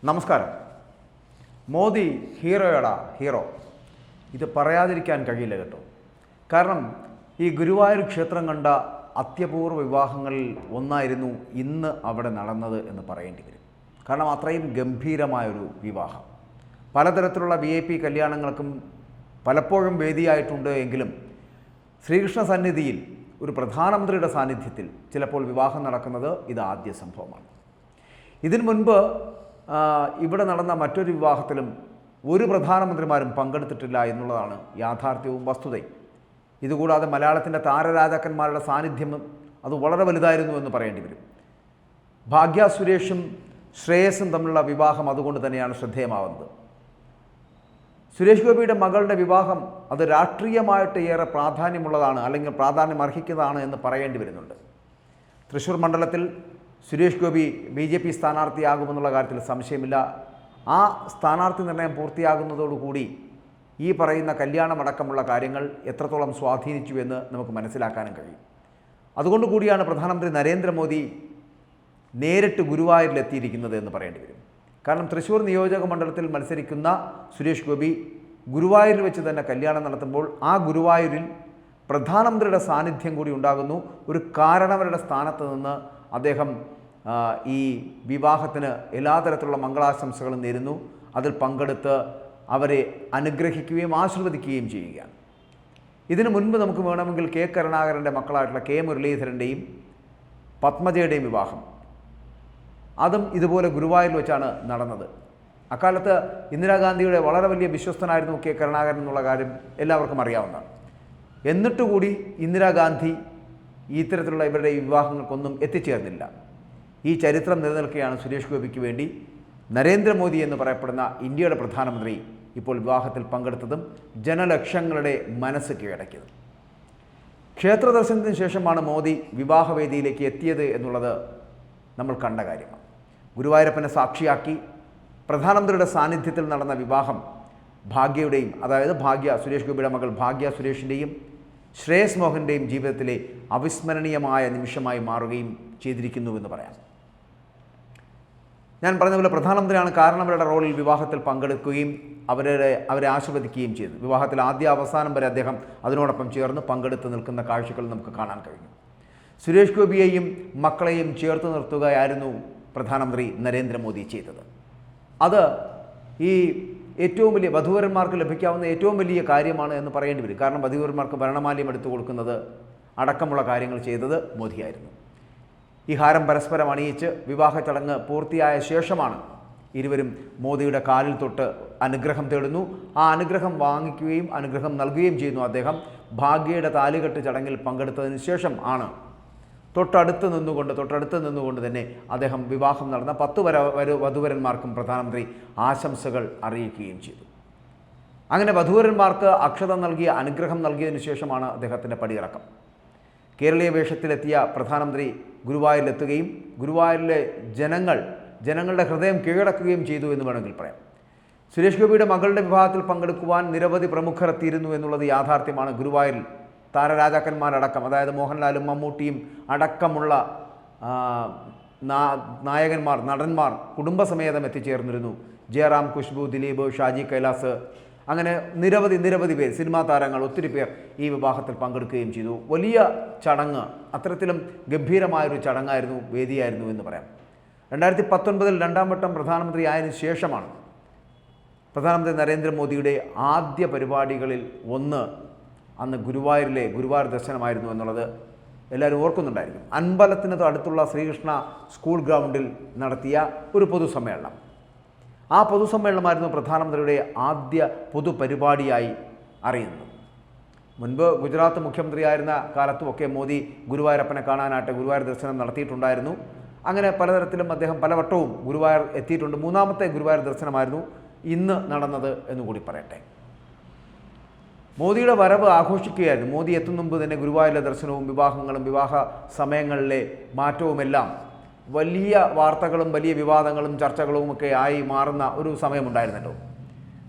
നമസ്കാരം. മോദി ഹീറോയടാ ഹീറോ. ഇത് പറയാതിരിക്കാൻ കഴിയില്ല കേട്ടോ. കാരണം ഈ ഗുരുവായൂർ ക്ഷേത്രം കണ്ട അത്യപൂർവ വിവാഹങ്ങളിൽ ഒന്നായിരുന്നു ഇന്ന് അവിടെ നടന്നത് എന്ന് പറയേണ്ടി വരും. കാരണം അത്രയും ഗംഭീരമായൊരു വിവാഹം. പലതരത്തിലുള്ള VIP കല്യാണങ്ങൾക്കും പലപ്പോഴും വേദിയായിട്ടുണ്ട് എങ്കിലും ശ്രീകൃഷ്ണ സന്നിധിയിൽ ഒരു പ്രധാനമന്ത്രിയുടെ സാന്നിധ്യത്തിൽ ചിലപ്പോൾ വിവാഹം നടക്കുന്നത് ഇത് ആദ്യ സംഭവമാണ്. ഇതിനു മുൻപ് ഇവിടെ നടന്ന മറ്റൊരു വിവാഹത്തിലും ഒരു പ്രധാനമന്ത്രിമാരും പങ്കെടുത്തിട്ടില്ല എന്നുള്ളതാണ് യാഥാർത്ഥ്യവും വസ്തുതയും. ഇതുകൂടാതെ മലയാളത്തിൻ്റെ താരരാജാക്കന്മാരുടെ സാന്നിധ്യം അത് വളരെ വലുതായിരുന്നു എന്ന് പറയേണ്ടി വരും. ഭാഗ്യ സുരേഷും ശ്രേയസും തമ്മിലുള്ള വിവാഹം അതുകൊണ്ട് തന്നെയാണ് ശ്രദ്ധേയമാവുന്നത്. സുരേഷ് ഗോപിയുടെ മകളുടെ വിവാഹം അത് രാഷ്ട്രീയമായിട്ട് ഏറെ പ്രാധാന്യമുള്ളതാണ്, അല്ലെങ്കിൽ പ്രാധാന്യം അർഹിക്കുന്നതാണ് എന്ന് പറയേണ്ടി വരുന്നുണ്ട്. തൃശ്ശൂർ മണ്ഡലത്തിൽ സുരേഷ് ഗോപി BJP സ്ഥാനാർത്ഥിയാകുമെന്നുള്ള കാര്യത്തിൽ സംശയമില്ല. ആ സ്ഥാനാർത്ഥി നിർണയം പൂർത്തിയാകുന്നതോടുകൂടി ഈ പറയുന്ന കല്യാണമടക്കമുള്ള കാര്യങ്ങൾ എത്രത്തോളം സ്വാധീനിച്ചു എന്ന് നമുക്ക് മനസ്സിലാക്കാനും കഴിയും. അതുകൊണ്ട് കൂടിയാണ് പ്രധാനമന്ത്രി നരേന്ദ്രമോദി നേരിട്ട് ഗുരുവായൂരിലെത്തിയിരിക്കുന്നത് എന്ന് പറയേണ്ടി വരും. കാരണം തൃശ്ശൂർ നിയോജക മണ്ഡലത്തിൽ മത്സരിക്കുന്ന സുരേഷ് ഗോപി ഗുരുവായൂരിൽ വെച്ച് തന്നെ കല്യാണം നടത്തുമ്പോൾ ആ ഗുരുവായൂരിൽ പ്രധാനമന്ത്രിയുടെ സാന്നിധ്യം കൂടി ഉണ്ടാകുന്നു. ഒരു കാരണവരുടെ സ്ഥാനത്ത് നിന്ന് അദ്ദേഹം ഈ വിവാഹത്തിന് എല്ലാ തരത്തിലുള്ള മംഗളാശംസകളും നേരുന്നു. അതിൽ പങ്കെടുത്ത് അവരെ അനുഗ്രഹിക്കുകയും ആശീർവദിക്കുകയും ചെയ്യുകയാണ്. ഇതിനു മുൻപ് നമുക്ക് വേണമെങ്കിൽ K. കരുണാകരൻ്റെ മക്കളായിട്ടുള്ള K. മുരളീധരൻ്റെയും പത്മജയുടെയും വിവാഹം അതും ഇതുപോലെ ഗുരുവായൂരിൽ വെച്ചാണ് നടന്നത്. അക്കാലത്ത് ഇന്ദിരാഗാന്ധിയുടെ വളരെ വലിയ വിശ്വസ്തനായിരുന്നു K. കരുണാകരൻ എന്നുള്ള കാര്യം എല്ലാവർക്കും അറിയാവുന്നതാണ്. എന്നിട്ടുകൂടി ഇന്ദിരാഗാന്ധി ഇത്തരത്തിലുള്ള ഇവരുടെ വിവാഹങ്ങൾക്കൊന്നും എത്തിച്ചേർന്നില്ല. ഈ ചരിത്രം നിലനിൽക്കുകയാണ് സുരേഷ് ഗോപിക്ക് വേണ്ടി നരേന്ദ്രമോദി എന്ന് പറയപ്പെടുന്ന ഇന്ത്യയുടെ പ്രധാനമന്ത്രി ഇപ്പോൾ വിവാഹത്തിൽ പങ്കെടുത്തതും ജനലക്ഷങ്ങളുടെ മനസ്സ് കീഴടക്കിയതും. ക്ഷേത്ര ദർശനത്തിന് ശേഷമാണ് മോദി വിവാഹവേദിയിലേക്ക് എത്തിയത് എന്നുള്ളത് നമ്മൾ കണ്ട കാര്യമാണ്. ഗുരുവായൂരപ്പനെ സാക്ഷിയാക്കി പ്രധാനമന്ത്രിയുടെ സാന്നിധ്യത്തിൽ നടന്ന വിവാഹം ഭാഗ്യയുടെയും, അതായത് സുരേഷ് ഗോപിയുടെ മകൾ ഭാഗ്യ സുരേഷിൻ്റെയും ശ്രേയസ് മോഹൻ്റെയും ജീവിതത്തിലെ അവിസ്മരണീയമായ നിമിഷമായി മാറുകയും ചെയ്തിരിക്കുന്നുവെന്ന് പറയാം. ഞാൻ പറഞ്ഞതുപോലെ പ്രധാനമന്ത്രിയാണ് കാരണവരുടെ റോളിൽ വിവാഹത്തിൽ പങ്കെടുക്കുകയും അവരെ ആശീർവദിക്കുകയും ചെയ്തു. വിവാഹത്തിൽ ആദ്യ അവസാനം വരെ അദ്ദേഹം അതിനോടൊപ്പം ചേർന്ന് പങ്കെടുത്ത് നിൽക്കുന്ന കാഴ്ചകൾ നമുക്ക് കാണാൻ കഴിഞ്ഞു. സുരേഷ് ഗോപിയെയും മക്കളെയും ചേർത്ത് നിർത്തുകയായിരുന്നു പ്രധാനമന്ത്രി നരേന്ദ്രമോദി ചെയ്തത്. അത് ഈ ഏറ്റവും വലിയ വധൂവരന്മാർക്ക് ലഭിക്കാവുന്ന ഏറ്റവും വലിയ കാര്യമാണ് എന്ന് പറയേണ്ടി വരും. കാരണം വധൂവരന്മാർക്ക് ഭരണമാല്യം എടുത്തു കൊടുക്കുന്നത് അടക്കമുള്ള കാര്യങ്ങൾ ചെയ്തത് മോദിയായിരുന്നു. ഈ ഹാരം പരസ്പരം അണിയിച്ച് വിവാഹ ചടങ്ങ് പൂർത്തിയായ ശേഷമാണ് ഇരുവരും മോദിയുടെ കാലിൽ തൊട്ട് അനുഗ്രഹം തേടുന്നു. ആ അനുഗ്രഹം വാങ്ങിക്കുകയും അനുഗ്രഹം നൽകുകയും ചെയ്യുന്നു അദ്ദേഹം. ഭാഗ്യയുടെ താലികെട്ട് ചടങ്ങിൽ പങ്കെടുത്തതിന് ശേഷം ആണ് തൊട്ടടുത്ത് നിന്നുകൊണ്ട് തന്നെ അദ്ദേഹം വിവാഹം നടന്ന 10 വധൂവരന്മാർക്കും പ്രധാനമന്ത്രി ആശംസകൾ അറിയിക്കുകയും ചെയ്തു. അങ്ങനെ വധൂവരന്മാർക്ക് അക്ഷത നൽകിയ അനുഗ്രഹം നൽകിയതിനു ശേഷമാണ് അദ്ദേഹത്തിൻ്റെ പടിയിറക്കം. കേരളീയ വേഷത്തിലെത്തിയ പ്രധാനമന്ത്രി ഗുരുവായൂരിലെത്തുകയും ഗുരുവായൂരിലെ ജനങ്ങളുടെ ഹൃദയം കീഴടക്കുകയും ചെയ്തു എന്ന് വേണമെങ്കിൽ പറയാം. സുരേഷ് ഗോപിയുടെ മകളുടെ വിവാഹത്തിൽ പങ്കെടുക്കുവാൻ നിരവധി പ്രമുഖർ എത്തിയിരുന്നു എന്നുള്ളത് യാഥാർത്ഥ്യമാണ്. ഗുരുവായൂരിൽ താരരാജാക്കന്മാരടക്കം, അതായത് മോഹൻലാലും മമ്മൂട്ടിയും അടക്കമുള്ള നടന്മാർ കുടുംബസമേതം എത്തിച്ചേർന്നിരുന്നു. ജയറാം, ഖുശ്ബു, ദിലീപ്, ഷാജി കൈലാസ്, അങ്ങനെ നിരവധി പേർ, സിനിമാ താരങ്ങൾ, ഒത്തിരി പേർ ഈ വിവാഹത്തിൽ പങ്കെടുക്കുകയും ചെയ്തു. വലിയ ചടങ്ങ്, അത്തരത്തിലും ഗംഭീരമായൊരു ചടങ്ങായിരുന്നു, വേദിയായിരുന്നു എന്ന് പറയാം. 2019 രണ്ടാം വട്ടം പ്രധാനമന്ത്രി ആയതിനു ശേഷമാണ് പ്രധാനമന്ത്രി നരേന്ദ്രമോദിയുടെ ആദ്യ പരിപാടികളിൽ ഒന്ന് അന്ന് ഗുരുവായൂർ ദർശനമായിരുന്നു എന്നുള്ളത് എല്ലാവരും ഓർക്കുന്നുണ്ടായിരിക്കും. അമ്പലത്തിന് അടുത്തുള്ള ശ്രീകൃഷ്ണ സ്കൂൾ ഗ്രൗണ്ടിൽ നടത്തിയ ഒരു പൊതുസമ്മേളനം. ആ പൊതുസമ്മേളനമായിരുന്നു പ്രധാനമന്ത്രിയുടെ ആദ്യ പൊതുപരിപാടിയായി അറിയുന്നത്. മുൻപ് ഗുജറാത്ത് മുഖ്യമന്ത്രിയായിരുന്ന കാലത്തുമൊക്കെ മോദി ഗുരുവായൂരപ്പനെ കാണാനായിട്ട് ഗുരുവായൂർ ദർശനം നടത്തിയിട്ടുണ്ടായിരുന്നു. അങ്ങനെ പലതരത്തിലും അദ്ദേഹം പലവട്ടവും ഗുരുവായൂർ എത്തിയിട്ടുണ്ട്. മൂന്നാമത്തെ ഗുരുവായൂർ ദർശനമായിരുന്നു ഇന്ന് നടന്നത് എന്നുകൂടി പറയട്ടെ. മോദിയുടെ വരവ് ആഘോഷിക്കുകയായിരുന്നു. മോദി എത്തും മുമ്പ് തന്നെ ഗുരുവായൂരിലെ ദർശനവും വിവാഹങ്ങളും വിവാഹ സമയങ്ങളിലെ മാറ്റവുമെല്ലാം വലിയ വാർത്തകളും വലിയ വിവാദങ്ങളും ചർച്ചകളുമൊക്കെ ആയി മാറുന്ന ഒരു സമയമുണ്ടായിരുന്നല്ലോ.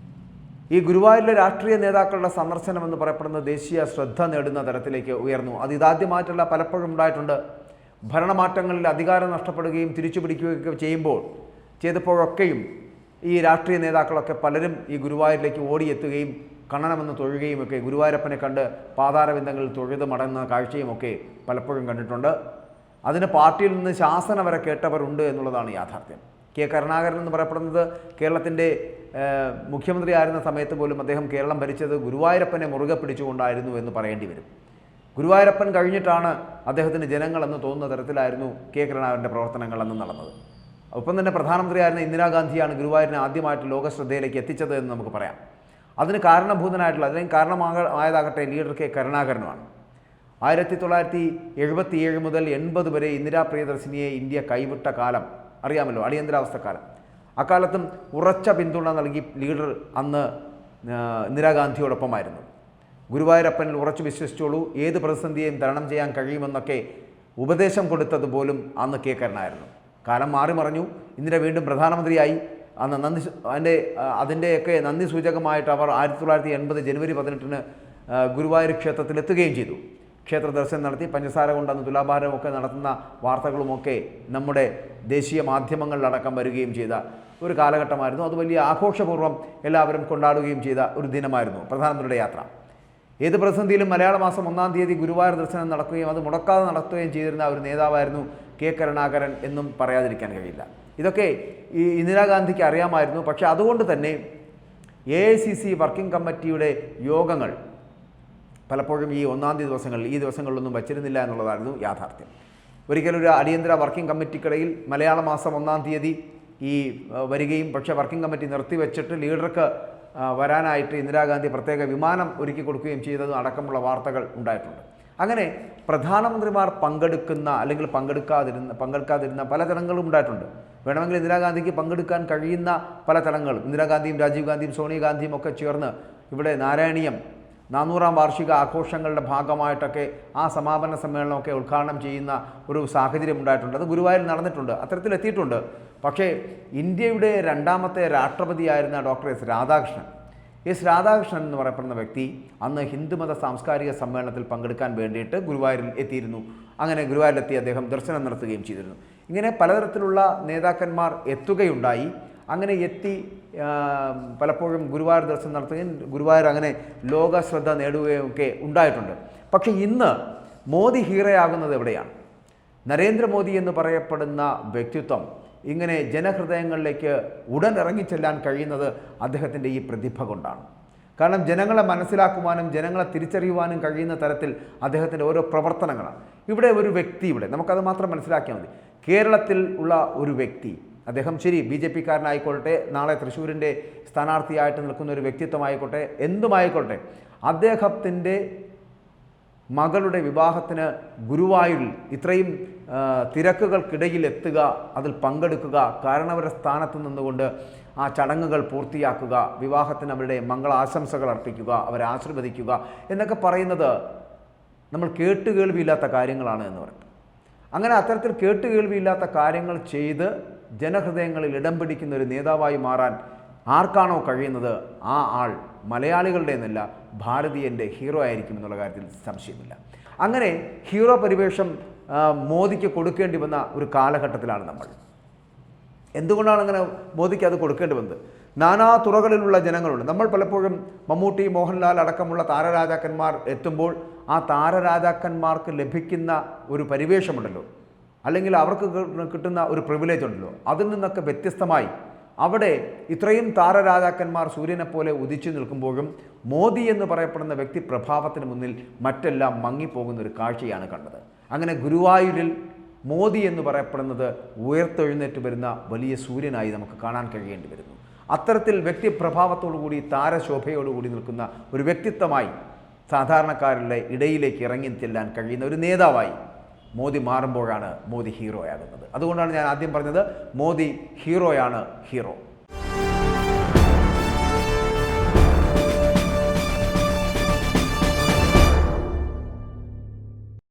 ഈ ഗുരുവായൂരിലെ രാഷ്ട്രീയ നേതാക്കളുടെ സന്ദർശനം എന്ന് പറയപ്പെടുന്ന ദേശീയ ശ്രദ്ധ നേടുന്ന തരത്തിലേക്ക് ഉയർന്നു. അത് ഇതാദ്യമായിട്ടുള്ള പലപ്പോഴും ഉണ്ടായിട്ടുണ്ട്. ഭരണമാറ്റങ്ങളിൽ അധികാരം നഷ്ടപ്പെടുകയും തിരിച്ചു പിടിക്കുകയൊക്കെ ചെയ്തപ്പോഴൊക്കെയും ഈ രാഷ്ട്രീയ നേതാക്കളൊക്കെ പലരും ഈ ഗുരുവായൂരിലേക്ക് ഓടിയെത്തുകയും കണ്ണണമെന്ന് തൊഴുകയും ഒക്കെ ഗുരുവായൂരപ്പനെ കണ്ട് പാതാരബിന്ദങ്ങളിൽ തൊഴുത് മടങ്ങുന്ന കാഴ്ചയുമൊക്കെ പലപ്പോഴും കണ്ടിട്ടുണ്ട്. അതിന് പാർട്ടിയിൽ നിന്ന് ശാസന വരെ കേട്ടവരുണ്ട് എന്നുള്ളതാണ് യാഥാർത്ഥ്യം. കെ കരുണാകരൻ എന്ന് പറയപ്പെടുന്നത് കേരളത്തിൻ്റെ മുഖ്യമന്ത്രി ആയിരുന്ന സമയത്ത് പോലും അദ്ദേഹം കേരളം ഭരിച്ചത് ഗുരുവായൂരപ്പനെ മുറുകെ പിടിച്ചുകൊണ്ടായിരുന്നു എന്ന് പറയേണ്ടി വരും. ഗുരുവായൂരപ്പൻ കഴിഞ്ഞിട്ടാണ് അദ്ദേഹത്തിന് ജനങ്ങളെന്ന് തോന്നുന്ന തരത്തിലായിരുന്നു കെ കരുണാകരൻ്റെ പ്രവർത്തനങ്ങൾ അന്ന് നടന്നത്. ഒപ്പം തന്നെ പ്രധാനമന്ത്രിയായിരുന്ന ഇന്ദിരാഗാന്ധിയാണ് ഗുരുവായൂരിനെ ആദ്യമായിട്ട് ലോകശ്രദ്ധയിലേക്ക് എത്തിച്ചത് എന്ന് നമുക്ക് പറയാം. അതിന് കാരണഭൂതനായിട്ടുള്ള അല്ലെങ്കിൽ കാരണമായതാകട്ടെ ലീഡർ കെ കരുണാകരനുമാണ്. 1977 മുതൽ 80 വരെ ഇന്ദിരാ പ്രിയദർശിനിയെ ഇന്ത്യ കൈവിട്ട കാലം അറിയാമല്ലോ, അടിയന്തരാവസ്ഥക്കാലം. അക്കാലത്തും ഉറച്ച പിന്തുണ നൽകി ലീഡർ അന്ന് ഇന്ദിരാഗാന്ധിയോടൊപ്പമായിരുന്നു. ഗുരുവായൂരപ്പനിൽ ഉറച്ചു വിശ്വസിച്ചോളൂ, ഏത് പ്രതിസന്ധിയെയും തരണം ചെയ്യാൻ കഴിയുമെന്നൊക്കെ ഉപദേശം കൊടുത്തത് പോലും അന്ന് കെ കരുണാകരനായിരുന്നു. കാലം മാറി മറിഞ്ഞു. ഇന്ദിര വീണ്ടും പ്രധാനമന്ത്രിയായി. അന്ന് അതിൻ്റെയൊക്കെ നന്ദി സൂചകമായിട്ട് അവർ 1980 ജനുവരി 18 ഗുരുവായൂർ ക്ഷേത്രത്തിലെത്തുകയും ചെയ്തു. ക്ഷേത്ര ദർശനം നടത്തി പഞ്ചസാര കൊണ്ട് അന്ന് തുലാഭാരമൊക്കെ നടത്തുന്ന വാർത്തകളുമൊക്കെ നമ്മുടെ ദേശീയ മാധ്യമങ്ങളിലടക്കം വരികയും ചെയ്ത ഒരു കാലഘട്ടമായിരുന്നു. അത് വലിയ ആഘോഷപൂർവ്വം എല്ലാവരും കൊണ്ടാടുകയും ചെയ്ത ഒരു ദിനമായിരുന്നു പ്രധാനമന്ത്രിയുടെ യാത്ര. ഏത് പ്രതിസന്ധിയിലും മലയാള മാസം 1-ാം തീയതി ഗുരുവായൂർ ദർശനം നടക്കുകയും അത് മുടക്കാതെ നടത്തുകയും ചെയ്തിരുന്ന ഒരു നേതാവായിരുന്നു കെ കരുണാകരൻ എന്നും പറയാതിരിക്കാൻ കഴിയില്ല. ഇതൊക്കെ ഈ ഇന്ദിരാഗാന്ധിക്ക് അറിയാമായിരുന്നു. പക്ഷേ അതുകൊണ്ട് തന്നെ AICC വർക്കിംഗ് കമ്മിറ്റിയുടെ യോഗങ്ങൾ പലപ്പോഴും ഈ 1-ാം തീയതി ഈ ദിവസങ്ങളിലൊന്നും വച്ചിരുന്നില്ല എന്നുള്ളതായിരുന്നു യാഥാർത്ഥ്യം. ഒരിക്കലൊരു അടിയന്തര വർക്കിംഗ് കമ്മിറ്റിക്കിടയിൽ മലയാള മാസം 1-ാം തീയതി വരികയും പക്ഷേ വർക്കിംഗ് കമ്മിറ്റി നിർത്തിവെച്ചിട്ട് ലീഡർക്ക് വരാനായിട്ട് ഇന്ദിരാഗാന്ധി പ്രത്യേക വിമാനം ഒരുക്കി കൊടുക്കുകയും ചെയ്തതും അടക്കമുള്ള വാർത്തകൾ ഉണ്ടായിട്ടുണ്ട്. അങ്ങനെ പ്രധാനമന്ത്രിമാർ പങ്കെടുക്കുന്ന അല്ലെങ്കിൽ പങ്കെടുക്കാതിരുന്ന പല ചടങ്ങുകളും ഉണ്ടായിട്ടുണ്ട്. വേണമെങ്കിൽ ഇന്ദിരാഗാന്ധിക്ക് പങ്കെടുക്കാൻ കഴിയുന്ന പല ചടങ്ങുകളും ഇന്ദിരാഗാന്ധിയും രാജീവ് ഗാന്ധിയും സോണിയാഗാന്ധിയും ഒക്കെ ചേർന്ന് ഇവിടെ നാരായണീയം 400-ാം വാർഷിക ആഘോഷങ്ങളുടെ ഭാഗമായിട്ടൊക്കെ ആ സമാപന സമ്മേളനമൊക്കെ ഉദ്ഘാടനം ചെയ്യുന്ന ഒരു സാഹചര്യം ഉണ്ടായിട്ടുണ്ട്. അത് ഗുരുവായൂരിൽ നടന്നിട്ടുണ്ട്, അത്തരത്തിലെത്തിയിട്ടുണ്ട്. പക്ഷേ ഇന്ത്യയുടെ 2ാമത്തെ രാഷ്ട്രപതിയായിരുന്ന ഡോക്ടർ എസ് രാധാകൃഷ്ണൻ എന്ന് പറയപ്പെടുന്ന വ്യക്തി അന്ന് ഹിന്ദുമത സാംസ്കാരിക സമ്മേളനത്തിൽ പങ്കെടുക്കാൻ വേണ്ടിയിട്ട് ഗുരുവായൂരിൽ എത്തിയിരുന്നു. അങ്ങനെ ഗുരുവായൂരിലെത്തി അദ്ദേഹം ദർശനം നടത്തുകയും ചെയ്തിരുന്നു. ഇങ്ങനെ പലതരത്തിലുള്ള നേതാക്കന്മാർ എത്തുകയുണ്ടായി. അങ്ങനെ എത്തി പലപ്പോഴും ഗുരുവായൂർ ദർശനം നടത്തുകയും ഗുരുവായൂർ അങ്ങനെ ലോക ശ്രദ്ധ നേടുകയും ഒക്കെ ഉണ്ടായിട്ടുണ്ട്. പക്ഷേ ഇന്ന് മോദി ഹീറോയാകുന്നത് എവിടെയാണ്? നരേന്ദ്രമോദി എന്ന് പറയപ്പെടുന്ന വ്യക്തിത്വം ഇങ്ങനെ ജനഹൃദയങ്ങളിലേക്ക് ഉടൻ ഇറങ്ങിച്ചെല്ലാൻ കഴിയുന്നത് അദ്ദേഹത്തിൻ്റെ ഈ പ്രതിഭ കൊണ്ടാണ്. കാരണം ജനങ്ങളെ മനസ്സിലാക്കുവാനും ജനങ്ങളെ തിരിച്ചറിയുവാനും കഴിയുന്ന തരത്തിൽ അദ്ദേഹത്തിൻ്റെ ഓരോ പ്രവർത്തനങ്ങളാണ്. ഇവിടെ ഒരു വ്യക്തി, നമുക്കത് മാത്രം മനസ്സിലാക്കിയാൽ മതി. കേരളത്തിൽ ഉള്ള ഒരു വ്യക്തി, അദ്ദേഹം ശരി BJP-കാരനായിക്കോട്ടെ, നാളെ തൃശ്ശൂരിൻ്റെ സ്ഥാനാർത്ഥിയായിട്ട് നിൽക്കുന്ന ഒരു വ്യക്തിത്വമായിക്കോട്ടെ, എന്തുമായിക്കോട്ടെ, അദ്ദേഹത്തിൻ്റെ മകളുടെ വിവാഹത്തിന് ഗുരുവായൂരിൽ ഇത്രയും തിരക്കുകൾക്കിടയിൽ എത്തുക, അതിൽ പങ്കെടുക്കുക, കാരണവരുടെ സ്ഥാനത്ത് നിന്നുകൊണ്ട് ആ ചടങ്ങുകൾ പൂർത്തിയാക്കുക, വിവാഹത്തിന് അവരുടെ മംഗളാശംസകൾ അർപ്പിക്കുക, അവരെ ആശീർവദിക്കുക എന്നൊക്കെ പറയുന്നത് നമ്മൾ കേട്ടുകേൾവിയില്ലാത്ത കാര്യങ്ങളാണ് എന്ന് പറയും. അങ്ങനെ അത്തരത്തിൽ കേട്ടുകേൾവിയില്ലാത്ത കാര്യങ്ങൾ ചെയ്ത് ജനഹൃദയങ്ങളിൽ ഇടം പിടിക്കുന്ന ഒരു നേതാവായി മാറാൻ ആർക്കാണോ കഴിയുന്നത് ആ ആൾ മലയാളികളുടെ എന്നല്ല ഭാരതീയൻ്റെ ഹീറോ ആയിരിക്കും എന്നുള്ള കാര്യത്തിൽ സംശയമില്ല. അങ്ങനെ ഹീറോ പരിവേഷം മോദിക്ക് കൊടുക്കേണ്ടി വന്ന ഒരു കാലഘട്ടത്തിലാണ് നമ്മൾ. എന്തുകൊണ്ടാണ് അങ്ങനെ മോദിക്ക് അത് കൊടുക്കേണ്ടി വന്നത്? നാനാ തുറകളിലുള്ള ജനങ്ങളുണ്ട്. നമ്മൾ പലപ്പോഴും മമ്മൂട്ടി, മോഹൻലാൽ അടക്കമുള്ള താരരാജാക്കന്മാർ എത്തുമ്പോൾ ആ താരരാജാക്കന്മാർക്ക് ലഭിക്കുന്ന ഒരു പരിവേഷമുണ്ടല്ലോ, അല്ലെങ്കിൽ അവർക്ക് കിട്ടുന്ന ഒരു പ്രിവിലേജ് ഉണ്ടല്ലോ, അതിൽ നിന്നൊക്കെ വ്യത്യസ്തമായി അവിടെ ഇത്രയും താരരാജാക്കന്മാർ സൂര്യനെപ്പോലെ ഉദിച്ചു നിൽക്കുമ്പോഴും മോദി എന്ന് പറയപ്പെടുന്ന വ്യക്തി പ്രഭാവത്തിന് മുന്നിൽ മറ്റെല്ലാം മങ്ങിപ്പോകുന്ന ഒരു കാഴ്ചയാണ് കണ്ടത്. അങ്ങനെ ഗുരുവായൂരിൽ മോദി എന്ന് പറയപ്പെടുന്നത് ഉയർത്തെഴുന്നേറ്റ് വരുന്ന വലിയ സൂര്യനായി നമുക്ക് കാണാൻ കഴിയേണ്ടി വരുന്നു. അത്തരത്തിൽ വ്യക്തിപ്രഭാവത്തോടുകൂടി താരശോഭയോടുകൂടി നിൽക്കുന്ന ഒരു വ്യക്തിത്വമായി സാധാരണക്കാരുടെ ഇടയിലേക്ക് ഇറങ്ങി ചെല്ലാൻ കഴിയുന്ന ഒരു നേതാവായി മോദി മാറുമ്പോഴാണ് മോദി ഹീറോയാകുന്നത്. അതുകൊണ്ടാണ് ഞാൻ ആദ്യം പറഞ്ഞത് മോദി ഹീറോയാണ് ഹീറോ.